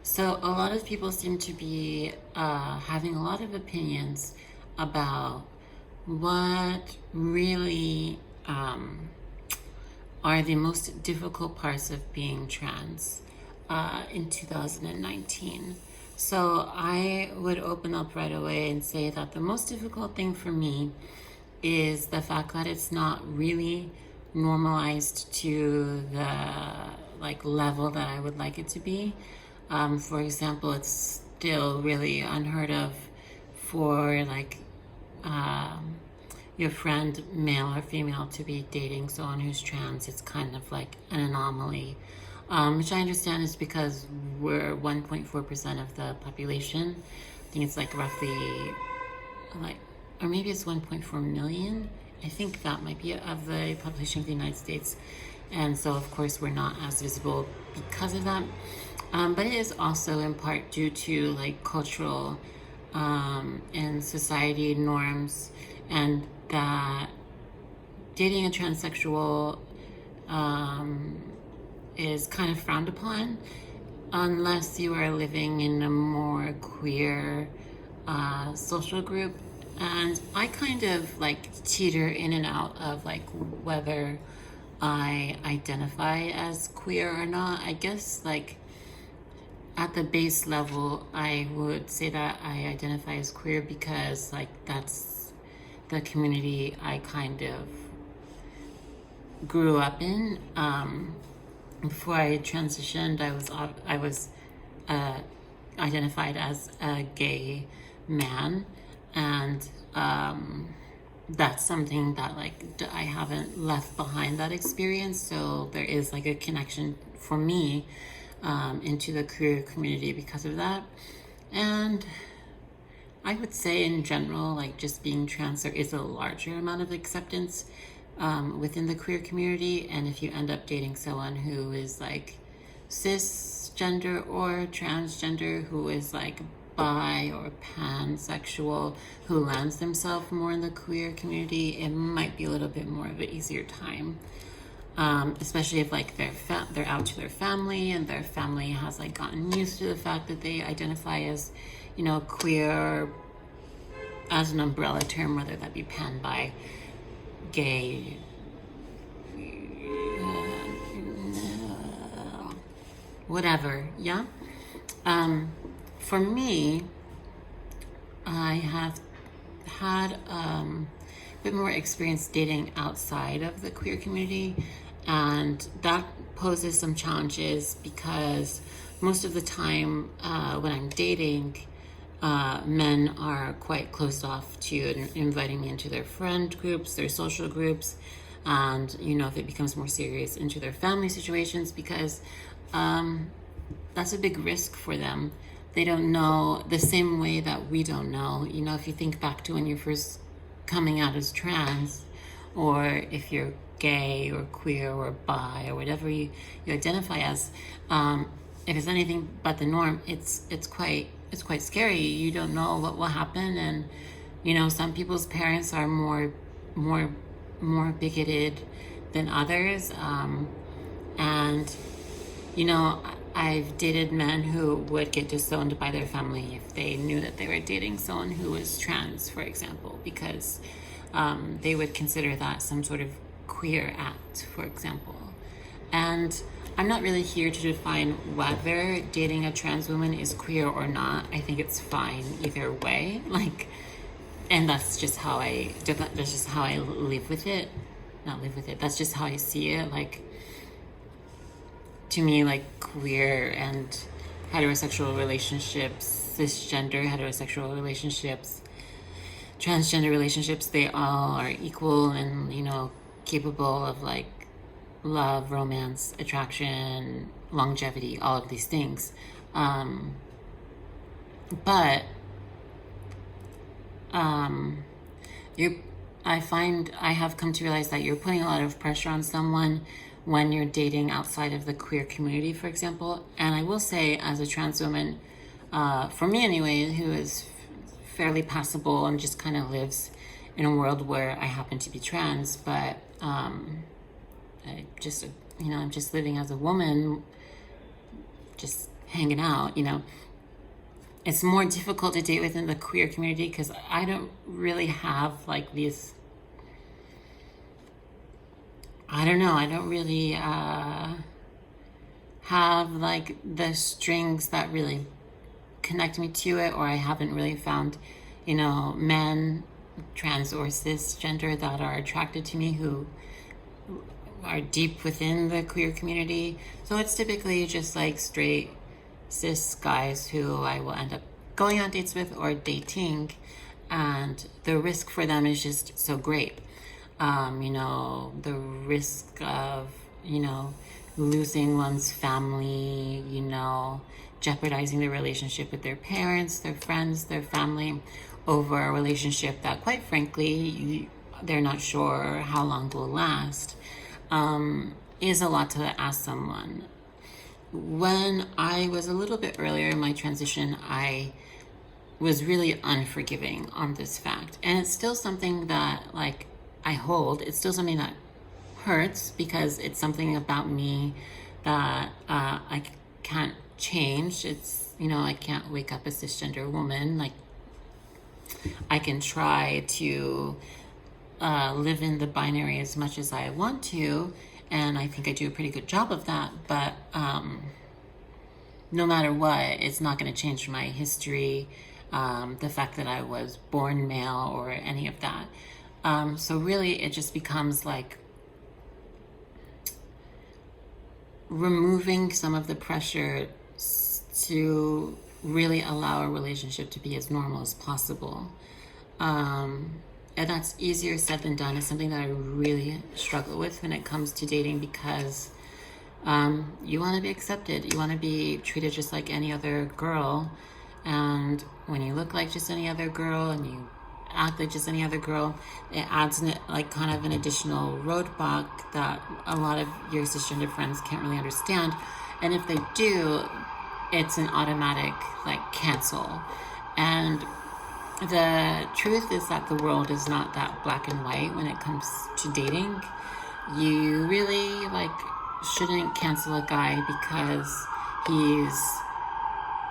So a lot of people seem to be having a lot of opinions about what really are the most difficult parts of being trans in 2019. So I would open up right away and say that the most difficult thing for me is the fact that it's not really normalized to the level that I would like it to be. For example, it's still really unheard of for your friend, male or female, to be dating someone who's trans. It's kind of like an anomaly, which I understand is because we're 1.4% of the population. I think it's like roughly like, or maybe it's 1.4 million. I think that might be of the population of the United States. And so, of course, we're not as visible because of that. But it is also in part due to like cultural and society norms, and that dating a transsexual is kind of frowned upon unless you are living in a more queer social group. And I kind of like teeter in and out of like whether I identify as queer or not. I guess like at the base level, I would say that I identify as queer because like that's the community I kind of grew up in. Before I transitioned, I was identified as a gay man, and that's something that like I haven't left behind that experience. So there is like a connection for me into the queer community because of that. And I would say in general, like just being trans, there is a larger amount of acceptance within the queer community. And if you end up dating someone who is like cisgender or transgender, who is like bi or pansexual, who lands themselves more in the queer community, it might be a little bit more of an easier time. Especially if like they're out to their family and their family has like gotten used to the fact that they identify as, queer as an umbrella term, whether that be pan, bi, gay, whatever. Yeah. For me, I have had a bit more experience dating outside of the queer community, and that poses some challenges because most of the time when I'm dating, men are quite closed off to inviting me into their friend groups, their social groups, and if it becomes more serious, into their family situations, because that's a big risk for them. They don't know the same way that we don't know. If you think back to when you're first coming out as trans, or if you're gay or queer or bi or whatever you identify as, if it's anything but the norm, it's quite scary. You don't know what will happen, and some people's parents are more bigoted than others, and I've dated men who would get disowned by their family if they knew that they were dating someone who was trans, for example, because they would consider that some sort of queer act, for example. And I'm not really here to define whether dating a trans woman is queer or not. I think it's fine either way. And that's just how I live with it. Not live with it. That's just how I see it. To me, queer and heterosexual relationships, cisgender heterosexual relationships, transgender relationships, they all are equal and capable of love, romance, attraction, longevity, all of these things. But I have come to realize that you're putting a lot of pressure on someone when you're dating outside of the queer community, for example. And I will say, as a trans woman, for me anyway, who is fairly passable and just kind of lives in a world where I happen to be trans, but I'm just living as a woman, just hanging out, it's more difficult to date within the queer community because I don't really have like these, I don't know, I don't really have like the strings that really connect me to it, or I haven't really found, men, trans or cisgender, that are attracted to me who are deep within the queer community. So it's typically just like straight cis guys who I will end up going on dates with or dating, and the risk for them is just so great. The risk of, losing one's family, jeopardizing their relationship with their parents, their friends, their family over a relationship that, quite frankly, they're not sure how long will last, is a lot to ask someone. When I was a little bit earlier in my transition, I was really unforgiving on this fact. And it's still something that, like, I hold. It's still something that hurts because it's something about me that I can't change. It's, I can't wake up a cisgender woman. Like, I can try to live in the binary as much as I want to, and I think I do a pretty good job of that, but no matter what, it's not going to change my history, the fact that I was born male or any of that. So really it just becomes like removing some of the pressure to really allow a relationship to be as normal as possible. And that's easier said than done. It's something that I really struggle with when it comes to dating, because you want to be accepted. You want to be treated just like any other girl. And when you look like just any other girl and you act like just any other girl, it adds like kind of an additional roadblock that a lot of your cisgender friends can't really understand. And if they do, it's an automatic like cancel. And the truth is that the world is not that black and white when it comes to dating. You really shouldn't cancel a guy because he's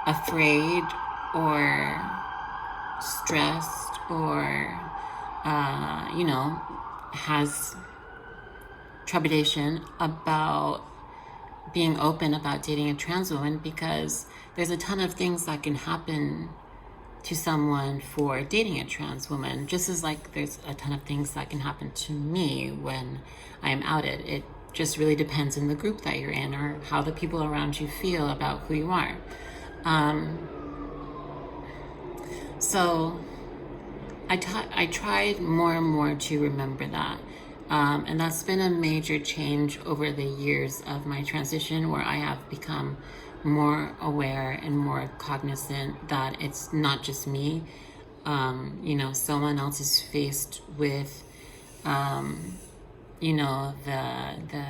afraid or stressed or has trepidation about being open about dating a trans woman, because there's a ton of things that can happen to someone for dating a trans woman, just as there's a ton of things that can happen to me when I am outed. It just really depends on the group that you're in or how the people around you feel about who you are. So I tried more and more to remember that. And that's been a major change over the years of my transition, where I have become more aware and more cognizant that it's not just me. Someone else is faced with, the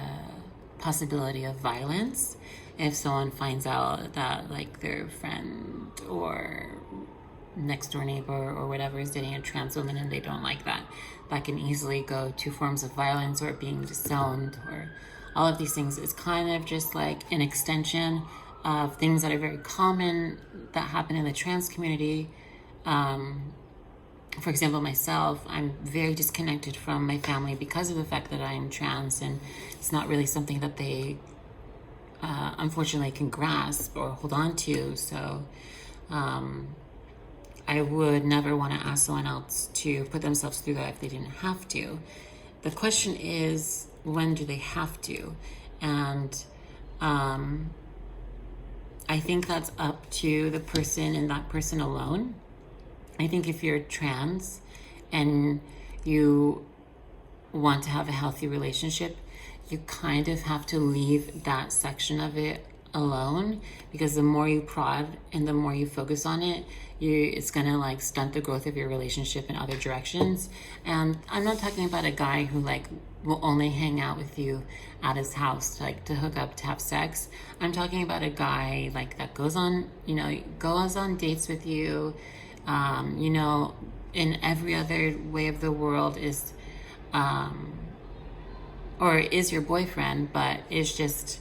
possibility of violence if someone finds out that their friend or next door neighbor or whatever is dating a trans woman and they don't like that. That can easily go to forms of violence or being disowned, or all of these things. It's kind of just like an extension of things that are very common that happen in the trans community. For example, myself, I'm very disconnected from my family because of the fact that I am trans, and it's not really something that they unfortunately can grasp or hold on to. So I would never want to ask someone else to put themselves through that if they didn't have to. The question is, when do they have to? And I think that's up to the person and that person alone. I think if you're trans and you want to have a healthy relationship, you kind of have to leave that section of it alone, because the more you prod and the more you focus on it, it's gonna stunt the growth of your relationship in other directions. And I'm not talking about a guy who will only hang out with you at his house to hook up, to have sex. I'm talking about a guy that goes on dates with you, in every other way of the world, is or is your boifriend, but is just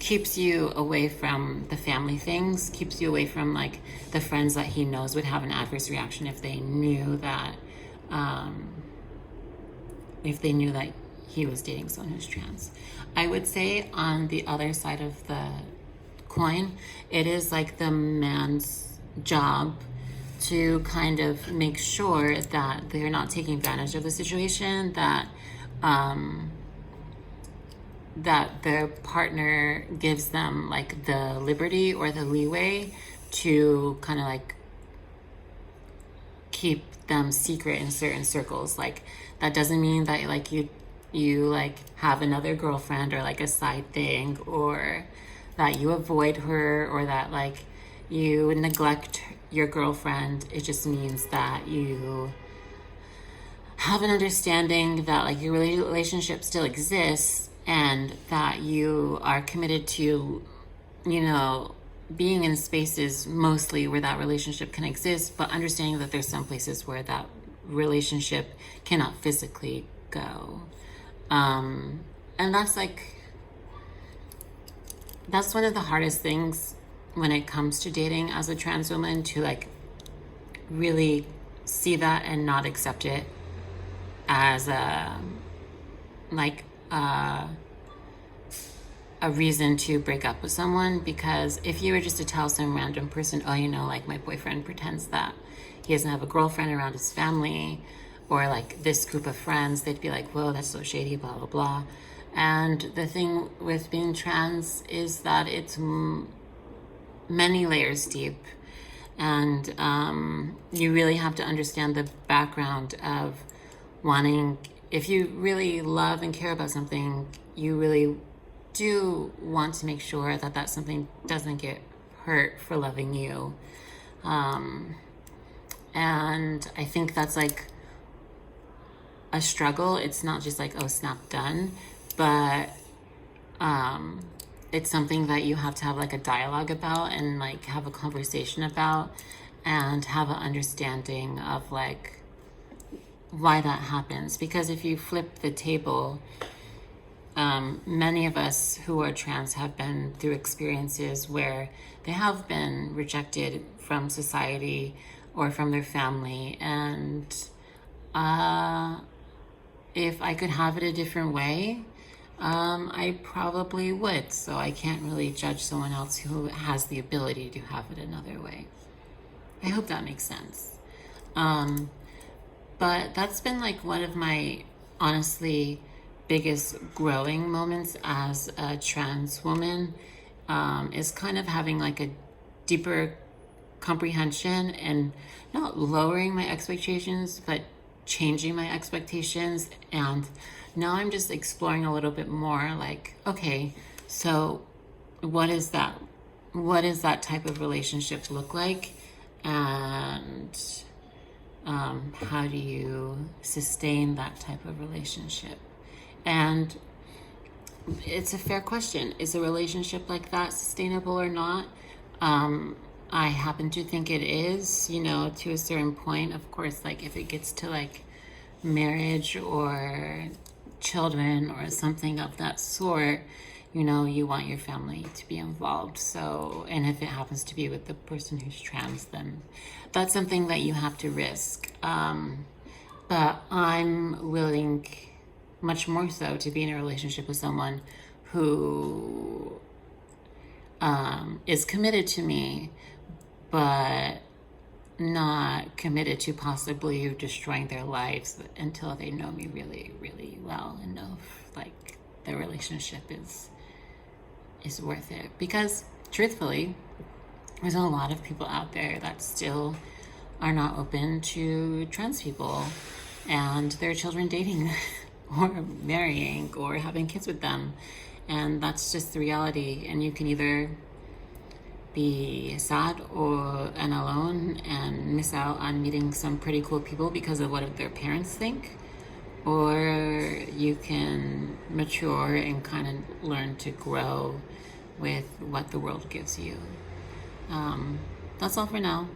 keeps you away from the family things, keeps you away from like the friends that he knows would have an adverse reaction if they knew that he was dating someone who's trans. I would say on the other side of the coin, it is like the man's job to kind of make sure that they're not taking advantage of the situation, that that their partner gives them like the liberty or the leeway to kind of like keep them secret in certain circles. Like that doesn't mean that like you like have another girlfriend or like a side thing, or that you avoid her, or that like you neglect your girlfriend. It just means that you have an understanding that like your relationship still exists, and that you are committed to, you know, being in spaces mostly where that relationship can exist, but understanding that there's some places where that relationship cannot physically go. And that's one of the hardest things when it comes to dating as a trans woman, to like really see that and not accept it as a reason to break up with someone. Because if you were just to tell some random person, oh, you know, like my boyfriend pretends that he doesn't have a girlfriend around his family, or like this group of friends, they'd be like, whoa, that's so shady, blah, blah, blah. And the thing with being trans is that it's many layers deep. And you really have to understand the background of wanting, if you really love and care about something, you really do want to make sure that that something doesn't get hurt for loving you. And I think that's like a struggle. It's not just like, oh, snap, done. But it's something that you have to have like a dialogue about, and like have a conversation about, and have an understanding of like why that happens. Because if you flip the table, many of us who are trans have been through experiences where they have been rejected from society or from their family. And if I could have it a different way, I probably would. So I can't really judge someone else who has the ability to have it another way. I hope that makes sense. But that's been like one of my honestly biggest growing moments as a trans woman, is kind of having like a deeper comprehension and not lowering my expectations, but changing my expectations. And now I'm just exploring a little bit more like, okay, so what is that type of relationship look like? And how do you sustain that type of relationship? And it's a fair question. Is a relationship like that sustainable or not? I happen to think it is, you know, to a certain point. Of course, like if it gets to like marriage or children or something of that sort, you know, you want your family to be involved. So, and if it happens to be with the person who's trans, then that's something that you have to risk. But I'm willing, much more so, to be in a relationship with someone who is committed to me, but not committed to possibly destroying their lives until they know me really, really well and know if, like, the relationship is worth it. Because truthfully, there's a lot of people out there that still are not open to trans people and their children dating or marrying or having kids with them. And that's just the reality. And you can either be sad and alone and miss out on meeting some pretty cool people because of what their parents think, or you can mature and kind of learn to grow with what the world gives you. That's all for now.